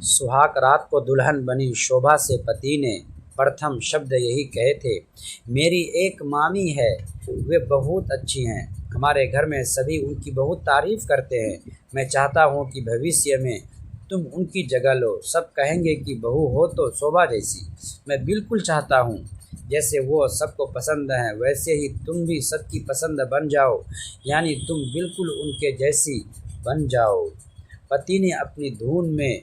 सुहाग रात को दुल्हन बनी शोभा से पति ने प्रथम शब्द यही कहे थे, मेरी एक मामी है, वे बहुत अच्छी हैं। हमारे घर में सभी उनकी बहुत तारीफ करते हैं। मैं चाहता हूँ कि भविष्य में तुम उनकी जगह लो। सब कहेंगे कि बहू हो तो शोभा जैसी। मैं बिल्कुल चाहता हूँ जैसे वो सबको पसंद है वैसे ही तुम भी सबकी पसंद बन जाओ, यानी तुम बिल्कुल उनके जैसी बन जाओ। पति ने अपनी धुन में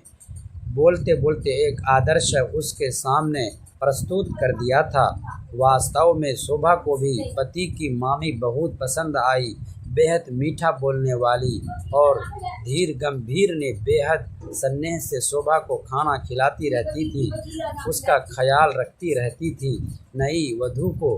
बोलते बोलते एक आदर्श उसके सामने प्रस्तुत कर दिया था। वास्तव में शोभा को भी पति की मामी बहुत पसंद आई। बेहद मीठा बोलने वाली और धीर गंभीर ने बेहद स्नेह से शोभा को खाना खिलाती रहती थी, उसका ख्याल रखती रहती थी। नई वधू को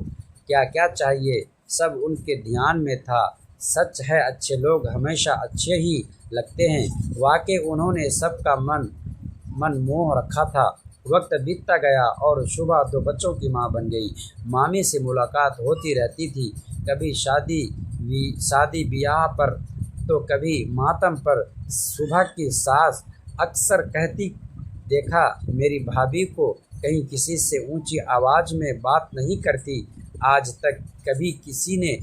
क्या क्या चाहिए सब उनके ध्यान में था। सच है, अच्छे लोग हमेशा अच्छे ही लगते हैं। वाकई उन्होंने सबका मन मोह रखा था। वक्त बीतता गया और शुभा 2 बच्चों की मां बन गई। मामी से मुलाकात होती रहती थी, कभी शादी ब्याह पर तो कभी मातम पर। शुभा की सास अक्सर कहती, देखा मेरी भाभी को कहीं किसी से ऊंची आवाज़ में बात नहीं करती। आज तक कभी किसी ने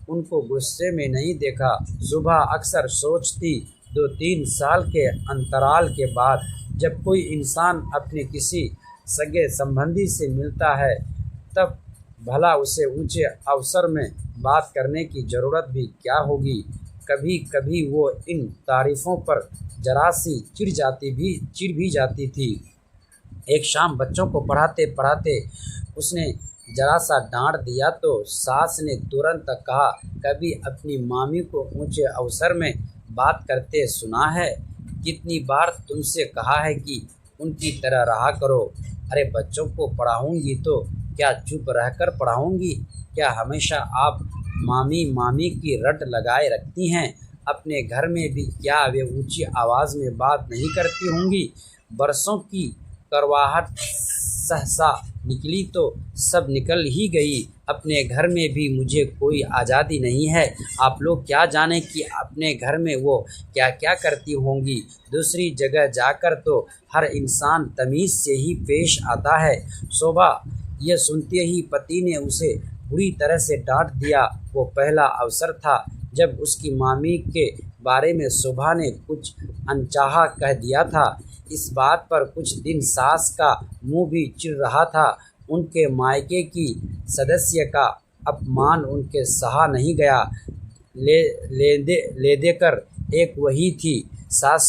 उनको गुस्से में नहीं देखा। शुभा अक्सर सोचती, 2-3 साल के अंतराल के बाद जब कोई इंसान अपने किसी सगे संबंधी से मिलता है तब भला उसे ऊंचे अवसर में बात करने की ज़रूरत भी क्या होगी। कभी कभी वो इन तारीफ़ों पर जरा सी चिढ़ भी जाती थी। एक शाम बच्चों को पढ़ाते पढ़ाते उसने जरा सा डांट दिया तो सास ने तुरंत कहा, कभी अपनी मामी को ऊंचे अवसर में बात करते सुना है? कितनी बार तुमसे कहा है कि उनकी तरह रहा करो। अरे बच्चों को पढ़ाऊंगी तो क्या चुप रहकर पढ़ाऊंगी? क्या हमेशा आप मामी मामी की रट लगाए रखती हैं? अपने घर में भी क्या वे ऊंची आवाज़ में बात नहीं करती होंगी? बरसों की करवाहट सहसा निकली तो सब निकल ही गई। अपने घर में भी मुझे कोई आज़ादी नहीं है। आप लोग क्या जाने कि अपने घर में वो क्या क्या करती होंगी। दूसरी जगह जाकर तो हर इंसान तमीज़ से ही पेश आता है। शोभा यह सुनते ही पति ने उसे बुरी तरह से डांट दिया। वो पहला अवसर था जब उसकी मामी के बारे में शोभा ने कुछ अनचाहा कह दिया था। इस बात पर कुछ दिन सास का मुंह भी चिढ़ रहा था। उनके मायके की सदस्य का अपमान उनके सहा नहीं गया। ले देकर एक वही थी। सास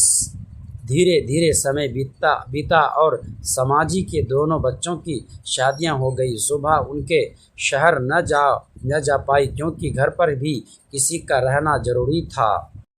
धीरे धीरे समय बीता और समाजी के दोनों बच्चों की शादियां हो गई। सुबह उनके शहर न जा पाई क्योंकि घर पर भी किसी का रहना जरूरी था।